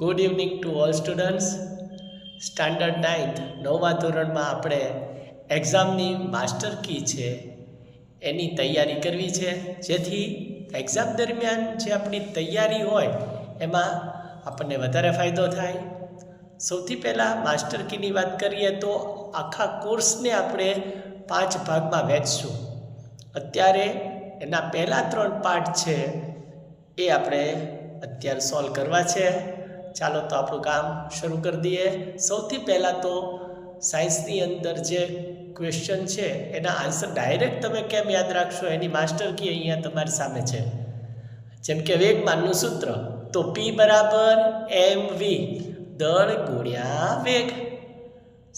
Good evening to all students. Standard 9th નવમા ધોરણમાં આપણે એક્ઝામની માસ્ટર કી છે એની તૈયારી કરવી છે, જેથી એક્ઝામ દરમિયાન જે આપણી તૈયારી હોય એમાં આપણને વધારે ફાયદો થાય. સૌથી પહેલાં માસ્ટર કીની વાત કરીએ તો આખા કોર્સને આપણે 5 ભાગમાં વહેંચશું. અત્યારે એના પહેલાં 3 પાર્ટ છે એ આપણે અત્યારે સોલ્વ કરવા છે. ચાલો તો આપણું કામ શરૂ કરી દઈએ. સૌથી પહેલાં તો સાયન્સની અંદર જે ક્વેશ્ચન છે એના આન્સર ડાયરેક્ટ તમે કેમ યાદ રાખશો એની માસ્ટર કી અહીંયા તમારી સામે છે. જેમ કે વેગમાનનું સૂત્ર તો P બરાબર mv, દળ ગુણ્યા વેગ.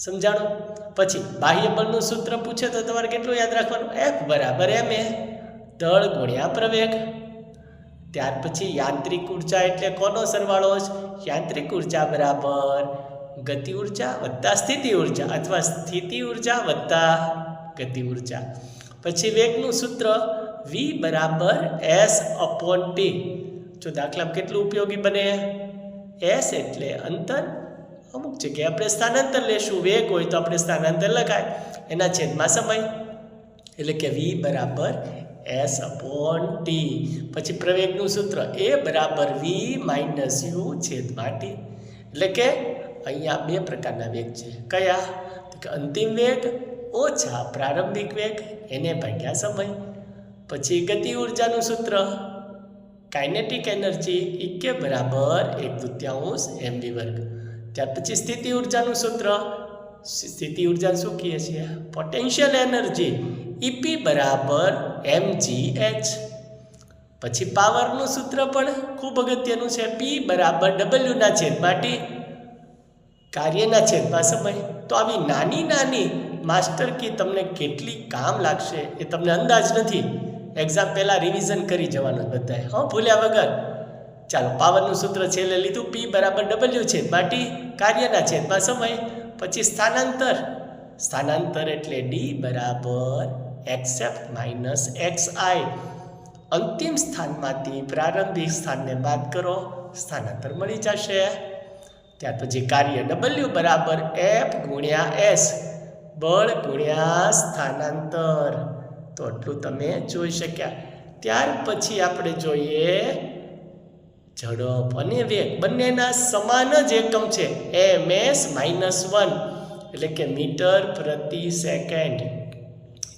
સમજાણું? પછી બાહ્ય બળનું સૂત્ર પૂછે તો તમારે કેટલું યાદ રાખવાનું? F બરાબર ma, દળ ગુણ્યા પ્રવેગ. ત્યાર પછી યાંત્રિક ઉર્જા એટલે કોનો સરવાળો છે? યાંત્રિક ઉર્જા બરાબર ગતિ ઉર્જા વત્તા સ્થિતિ ઉર્જા અથવા સ્થિતિ ઉર્જા વત્તા ગતિ ઉર્જા. પછી વેગનું સૂત્ર V બરાબર S/T. જો દાખલામાં કેટલું ઉપયોગી બને? S એટલે અંતર, અમુક જગ્યાએ આપણે સ્થાનાંતર લેશું. વેગ હોય તો આપણે સ્થાનાંતર લગાય, એના છેદમાં સમય, એટલે કે V બરાબર S/T. પછી પ્રવેગનું સૂત્ર A બરાબર V - U છેદમાં T. એટલે કે અહીંયા 2 પ્રકારના વેગ છે. કયા? તો કે અંતિમ વેગ ઓછા પ્રારંભિક વેગ એને ભાગ્યા સમય. પછી ગતિ ઉર્જાનું સૂત્ર કાઇનેટિક એનર્જી E બરાબર 1/2 mv વર્ગ. ત્યાર પછી સ્થિતિ ઉર્જાનું સૂત્ર, સ્થિતિ ઉર્જા શું કહીએ છીએ? પોટેન્શિયલ એનર્જી EP બરાબર mgh. પછી પાવરનું સૂત્ર પણ ખૂબ અગત્યનું છે. P બરાબર W ના છેદમાં T, કાર્યના છેદમાં સમય. તો આવી નાની નાની માસ્ટર કી તમને કેટલી કામ લાગશે એ તમને અંદાજ નથી. એક્ઝામ પહેલાં રિવિઝન કરી જવાનું બધાએ, ભૂલ્યા વગર. ચાલો, પાવરનું સૂત્ર છેલ્લે લીધું. P બરાબર W છેદમાં T, કાર્યના છેદમાં સમય. પછી સ્થાનાંતર, સ્થાનાંતર એટલે D બરાબર xf - xi. અંતિમ સ્થાનમાંથી પ્રારંભિક સ્થાનને બાદ કરો, સ્થાનાંતર મળી જશે. ત્યાર પછી કાર્ય W બરાબર F ગુણ્યા S, બળ ગુણ્યા સ્થાનાંતર. તો એટલું તમે જોઈ શક્યા. ત્યાર પછી આપણે જોઈએ ઝડપ અને વેગ, બંનેના સમાન જ એકમ છે. ms - 1 એટલે કે મીટર પ્રતિ સેકન્ડ.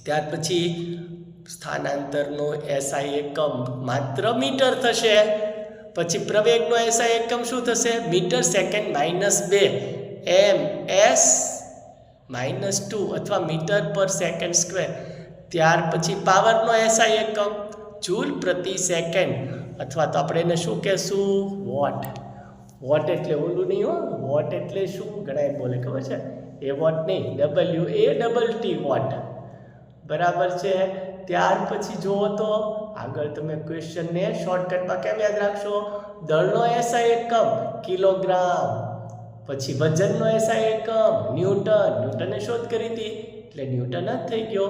ત્યાર પછી સ્થાનાંતરનો SI એકમ માત્ર મીટર થશે. પછી પ્રવેગનો SI એકમ શું થશે? મીટર સેકન્ડ -2, ms - 2 અથવા મીટર પર સેકન્ડ સ્ક્વેર. ત્યાર પછી પાવરનો SI એકમ જૂલ પ્રતિ સેકન્ડ અથવા તો આપણે એને શું કહેશું? વોટ. વોટ એટલે ઓલું નહીં હો, વોટ એટલે શું ઘણા બોલે ખબર છે? એ વોટ નહીં, WATT વોટ. બરાબર છે. ત્યાર પછી જુઓ તો આગળ તમે ક્વેશ્ચનને શોર્ટકટમાં કેમ યાદ રાખશો? દળનો SI એકમ કિલોગ્રામ. પછી વજનનો SI એકમ ન્યૂટન. ન્યૂટને શોધ કરી હતી એટલે ન્યૂટન જ થઈ ગયો.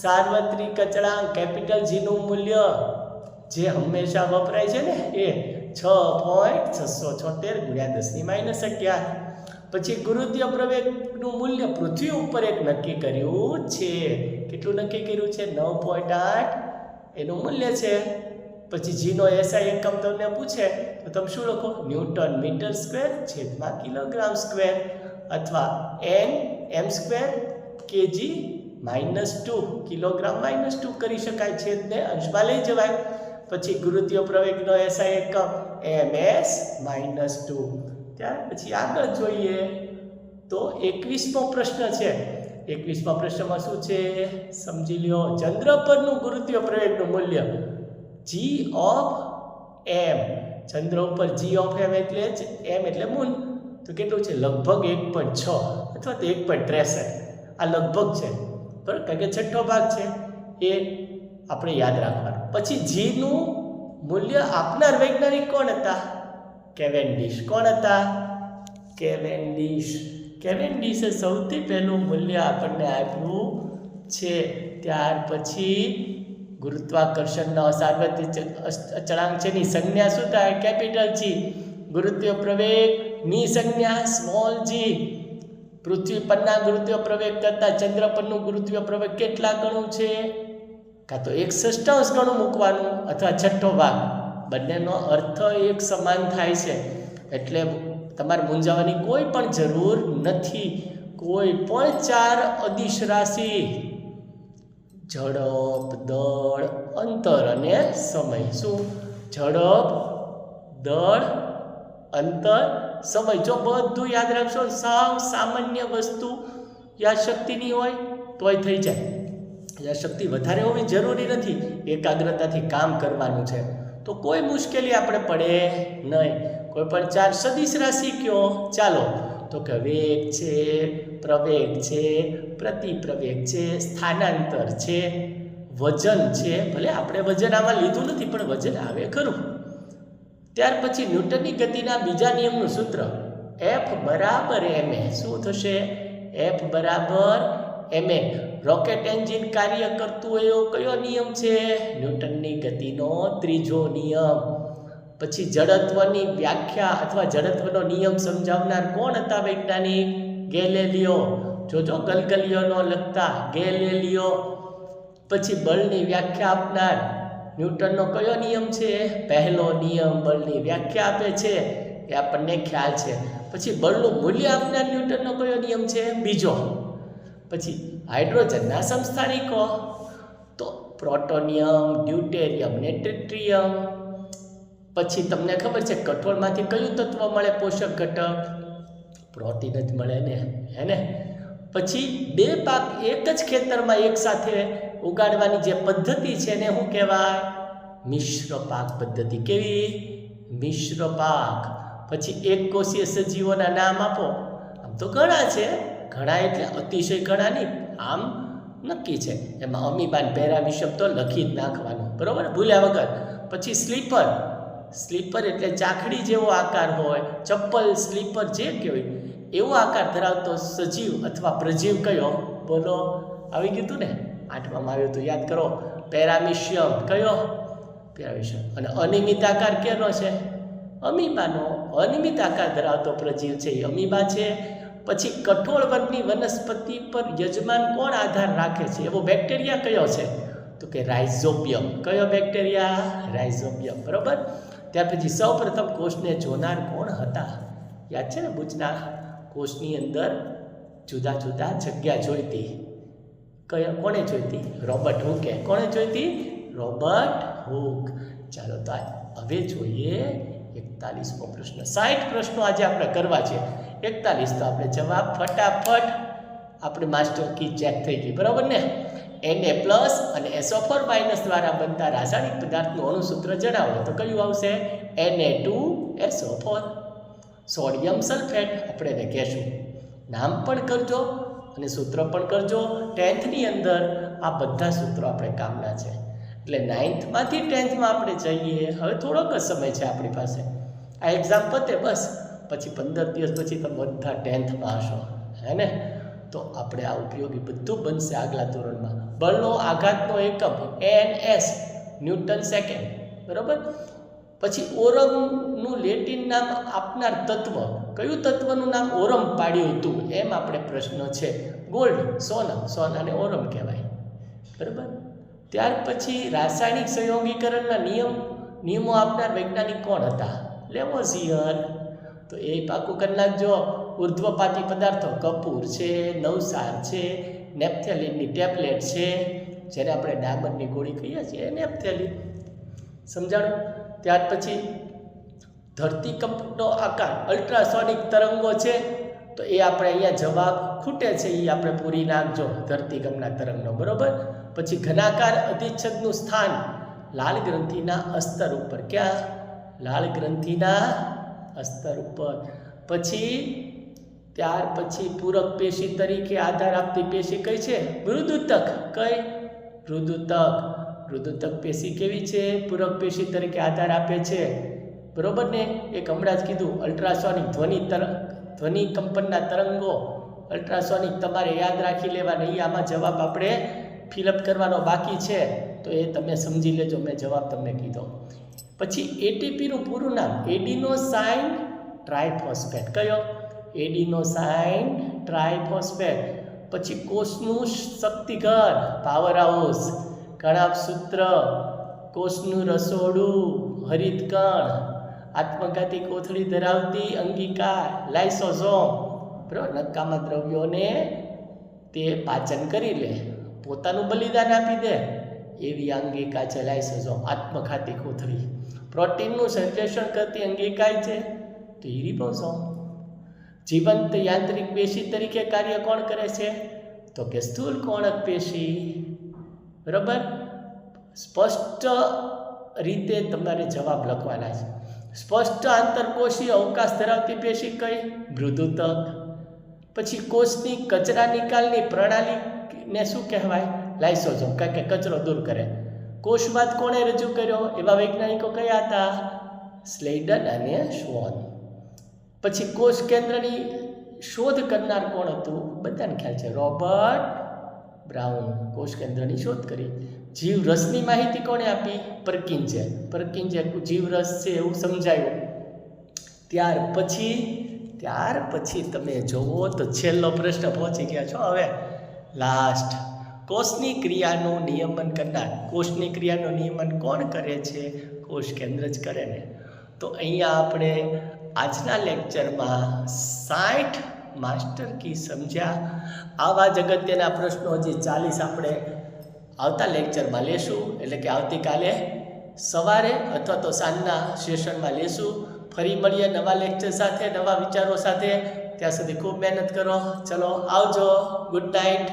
સાર્વત્રિક અચળાંક કેપિટલ G નું મૂલ્ય જે હંમેશા વપરાય છે ને એ 6.676 × 10⁻11. પછી ગુરુત્વીય પ્રવેગનું મૂલ્ય પૃથ્વી ઉપર એક નક્કી કર્યું છે. કેટલું નક્કી કર્યું છે? 9.8 એનું મૂલ્ય છે. પછી જીનો SI એકમ તમને પૂછે તો તમે શું લખો? ન્યૂટન મીટર સ્ક્વેર છેદમાં કિલોગ્રામ સ્ક્વેર અથવા Nm² kg -2 કિલોગ્રામ -2 કરી શકાય. છેદને અંશમાં લઈ જવાય. પછી ગુરુત્વીય પ્રવેગનો SI એકમ ms - 2. ત્યાર પછી આગળ જોઈએ તો 21મો પ્રશ્ન છે. 21મા પ્રશ્નમાં શું છે સમજી લ્યો. ચંદ્ર પરનું ગુરુત્વીય પ્રવેગનું મૂલ્ય g of m. ચંદ્ર ઉપર g of m એટલે જ m એટલે મૂન. તો કેટલું છે? લગભગ 1.6 અથવા તો 1.63. આ લગભગ છે બરાબર, કારણ કે છઠ્ઠો ભાગ છે એ આપણે યાદ રાખવાનું. પછી g નું મૂલ્ય આપનાર વૈજ્ઞાનિક કોણ હતા? કેવેન્ડિશ. કોણ હતા? કેવેન્ડિશ. કેવેન્ડિશે સૌથી પહેલું મૂલ્ય આપણને આપ્યું છે. ત્યાર પછી ગુરુત્વાકર્ષણનો સાર્વત્રિક અચળાંક છે ની સંજ્ઞા શું થાય? Capital G. ગુરુત્વીય પ્રવેગની સંજ્ઞા સ્મોલ જી. પૃથ્વી પરના ગુરુત્વીય પ્રવેગ કરતાં ચંદ્ર પરનું ગુરુત્વીય પ્રવેગ કેટલા ગણું છે? કાં તો 1/6 ગણું મૂકવાનું અથવા છઠ્ઠો ભાગ. બંનેનો અર્થ એક સમાન થાય છે, એટલે તમારે મૂંઝાવાની કોઈ પણ જરૂર નથી. કોઈ પણ 4 અદિશ રાશિ ઝડપ, દળ, અંતર અને સમય. શું? ઝડપ, દળ, અંતર, સમય. જો બધું યાદ રાખશો, સાવ સામાન્ય વસ્તુ યાદશક્તિની હોય તોય થઈ જાય. યાદશક્તિ વધારે હોવી જરૂરી નથી, એકાગ્રતાથી કામ કરવાનું છે, તો કોઈ મુશ્કેલી આપણે પડે નહીં. કોઈ પણ 4 સદિશ રાશિ કયો? ચાલો, તો કે વેગ છે, પ્રવેગ છે, પ્રતિપ્રવેગ છે, સ્થાનાંતર છે, વજન છે. ભલે આપણે વજન આમાં લીધું નથી, પણ વજન આવે ખરું. ત્યાર પછી ન્યૂટનની ગતિના બીજા નિયમનું સૂત્ર F બરાબર ma. શું થશે? F બરાબર ma. રોકેટ એન્જિન કાર્ય કરતું હોય એવો કયો નિયમ છે? ન્યૂટનની ગતિનો ત્રીજો નિયમ. પછી જડત્વની વ્યાખ્યા અથવા જડત્વનો નિયમ સમજાવનાર કોણ હતા વૈજ્ઞાનિક? ગેલિલિયો. જોજો ગલગલિયો લખતા ગેલિલિયો. પછી બળની વ્યાખ્યા આપનાર ન્યૂટનનો કયો નિયમ છે? પહેલો નિયમ. બળની વ્યાખ્યા આપે છે એ આપણને ખ્યાલ છે. પછી બળનું મૂલ્ય આપનાર ન્યૂટનનો કયો નિયમ છે? બીજો. પછી હાઇડ્રોજનના સમસ્થાનિકો તો પ્રોટોનિયમ, ડ્યુટેરિયમ ને ટ્રિટિયમ. પછી તમને ખબર છે કઠોળમાંથી કયું તત્વ મળે પોષક ઘટક? પ્રોટીન જ મળે ને, હે ને? પછી 2 પાક એક જ ખેતરમાં એકસાથે ઉગાડવાની જે પદ્ધતિ છે એને શું કહેવાય? મિશ્ર પાક પદ્ધતિ. કેવી? મિશ્ર પાક. પછી એક કોષીય સજીવોના નામ આપો. આમ તો ઘણા છે, ઘણા એટલે અતિશય ઘણા નહીં, આમ નક્કી છે. એમાં અમીબાન પેરામિશમ તો લખી જ નાખવાનું, બરોબર, ભૂલ્યા વગર. પછી સ્લીપર. સ્લીપર એટલે ચાકડી જેવો આકાર હોય, ચપ્પલ, સ્લીપર જે કહેવાય એવો આકાર ધરાવતો સજીવ અથવા પ્રજીવ કયો? બોલો, આવી ગયું હતું ને, 8માં આવ્યું હતું, યાદ કરો. પેરામિશિયમ. કયો? પેરામિશિયમ. અને અનિયમિત આકાર કેનો છે? અમીબાનો. અનિયમિત આકાર ધરાવતો પ્રજીવ છે એ અમીબા છે. પછી કઠોળ વર્ગની વનસ્પતિ પર યજમાન કોણ આધાર રાખે છે એવો બેક્ટેરિયા કયો છે? તો કે રાઇઝોબિયમ. કયો બેક્ટેરિયા? રાઇઝોબિયમ. બરોબર. ત્યાર પછી સૌપ્રથમ કોષને જોનાર કોણ હતા? યાદ છે ને, બુચના કોષની અંદર જુદા જુદા જગ્યા જોઈતી. કોણે જોઈતી? રોબર્ટ હુકે. કોણે જોઈતી? Robert Hooke. ચાલો, તો હવે જોઈએ 41મો પ્રશ્ન. 60 પ્રશ્નો આજે આપણે કરવા છે. 41 તો આપણે જવાબ ફટાફટ આપણે માસ્ટર કી ચેક થઈ ગઈ, બરાબર ને? Na+ અને SO4- દ્વારા બનતા રાસાયણિક પદાર્થનું અણુસૂત્ર જણાવો. તો કયું આવશે? Na2SO4. સોડિયમ સલ્ફેટ આપણે એને કહેશું. નામ પણ કરજો અને સૂત્ર પણ કરજો. 10thની અંદર આ બધા સૂત્રો આપણે કામના છે. એટલે 9thમાંથી 10thમાં આપણે જઈએ. હવે થોડોક જ સમય છે આપણી પાસે. આ એક્ઝામ પતે બસ, પછી 15 દિવસ પછી તમે બધા 10thમાં હશો, હે ને? તો આપણે આ ઉપયોગી બધું બનશે આગલા ધોરણમાં. બળનો આઘાતનો એકમ NS, ન્યૂટન સેકન્ડ, બરાબર. પછી ઓરમનું લેટિન નામ આપનાર તત્વ, કયું તત્વનું નામ ઓરમ પાડ્યું હતું એમ આપણે પ્રશ્ન છે. ગોલ્ડ, સોના. સોનાને ઓરમ કહેવાય, બરાબર. ત્યાર પછી રાસાયણિક સંયોગીકરણના નિયમો આપનાર વૈજ્ઞાનિક કોણ હતા? લેવોઝિયર. તો એ પાકું કરી નાખજો. ઉર્ધ્વપાતી પદાર્થો કપૂર છે, નવસાર છે, નેપ્થેલિનની ટેબ્લેટ છે, જેને આપણે ડામરની ગોળી કહીએ છીએ, નેપ્થેલિન. સમજાણું? ત્યાર પછી ધરતીકંપનો આકાર અલ્ટ્રાસોનિક તરંગો છે, તો એ આપણે અહીંયા જવાબ ખૂટે છે એ આપણે પૂરી નાખજો, ધરતીકંપના તરંગનો, બરાબર. પછી ઘનાકાર અધિચ્છદનું સ્થાન લાલ ગ્રંથિના અસ્તર ઉપર. ક્યાં? લાલ ગ્રંથિના અસ્તર ઉપર. પછી ત્યાર પછી પૂરક પેશી તરીકે આધાર આપતી પેશી કઈ છે? મૃદુતક. કઈ? મૃદુતક. મૃદુતક પેશી કેવી છે? પૂરક પેશી તરીકે આધાર આપે છે, બરોબર ને? એક હમણાં જ કીધું, અલ્ટ્રાસોનિક ધ્વનિ કંપનના તરંગો. અલ્ટ્રાસોનિક તમારે યાદ રાખી લેવાના. એ આમાં જવાબ આપણે ફિલઅપ કરવાનો બાકી છે, તો એ તમે સમજી લેજો. મેં જવાબ તમને કીધો. પછી એટીપીનું પૂરું નામ એડિનોસાઇન ટ્રાઇફોસ્ફેટ. કયો? Adenosine triphosphate. પછી કોષનું શક્તિઘર પાવર હાઉસ, કણાભસૂત્ર, કોષનું રસોડું, હરિતકણ, આત્મઘાતી કોથળી ધરાવતી અંગિકા લાઇસોઝોમ. બરાબર, નકામા દ્રવ્યોને તે પાચન કરી લે, પોતાનું બલિદાન આપી દે એવી અંગિકા છે લાઇસોઝોમ, આત્મઘાતી કોથળી. પ્રોટીનનું સંશ્લેષણ કરતી અંગિકા છે તો એ રિબોઝોમ. જીવંત યાંત્રિક પેશી તરીકે કાર્ય કોણ કરે છે? તો કે સ્થૂળ કોણક પેશી. બરાબર, સ્પષ્ટ રીતે તમારે જવાબ લખવાના છે. સ્પષ્ટ આંતરકોષીય અવકાશ ધરાવતી પેશી કઈ? મૃદુતક. પછી કોષની કચરા નિકાલની પ્રણાલીને શું કહેવાય? લાઇસોઝોમ, કારણ કે કચરો દૂર કરે. કોષવાદ કોણે રજૂ કર્યો? એવા વૈજ્ઞાનિકો કયા હતા? સ્લેડન અને શ્વોન. પછી કોષ કેન્દ્રની શોધ કરનાર કોણ હતું? બધાને ખ્યાલ છે, રોબર્ટ બ્રાઉન. કોષ કેન્દ્રની શોધ કરી. જીવરસની માહિતી કોણે આપી? પરકિન્સે. પરકિન્સે જીવરસ છે એવું સમજાયું. ત્યાર પછી તમે જુઓ તો છેલ્લો પ્રશ્ન પહોંચી ગયા છો. હવે લાસ્ટ, કોષની ક્રિયાનું નિયમન કરનાર. કોષની ક્રિયાનું નિયમન કોણ કરે છે? કોષ કેન્દ્ર જ કરે ને. તો અહીંયા આપણે આજના લેક્ચરમાં 60 માસ્ટર કી સમજ્યા. આવા જ અગત્યના પ્રશ્નો હજી 40 આપણે આવતા લેક્ચરમાં લેશું, એટલે કે આવતીકાલે સવારે અથવા તો સાંજના સેશનમાં લેશું. ફરી મળીએ નવા લેક્ચર સાથે, નવા વિચારો સાથે. ત્યાં સુધી ખૂબ મહેનત કરો. ચલો આવજો. Good night.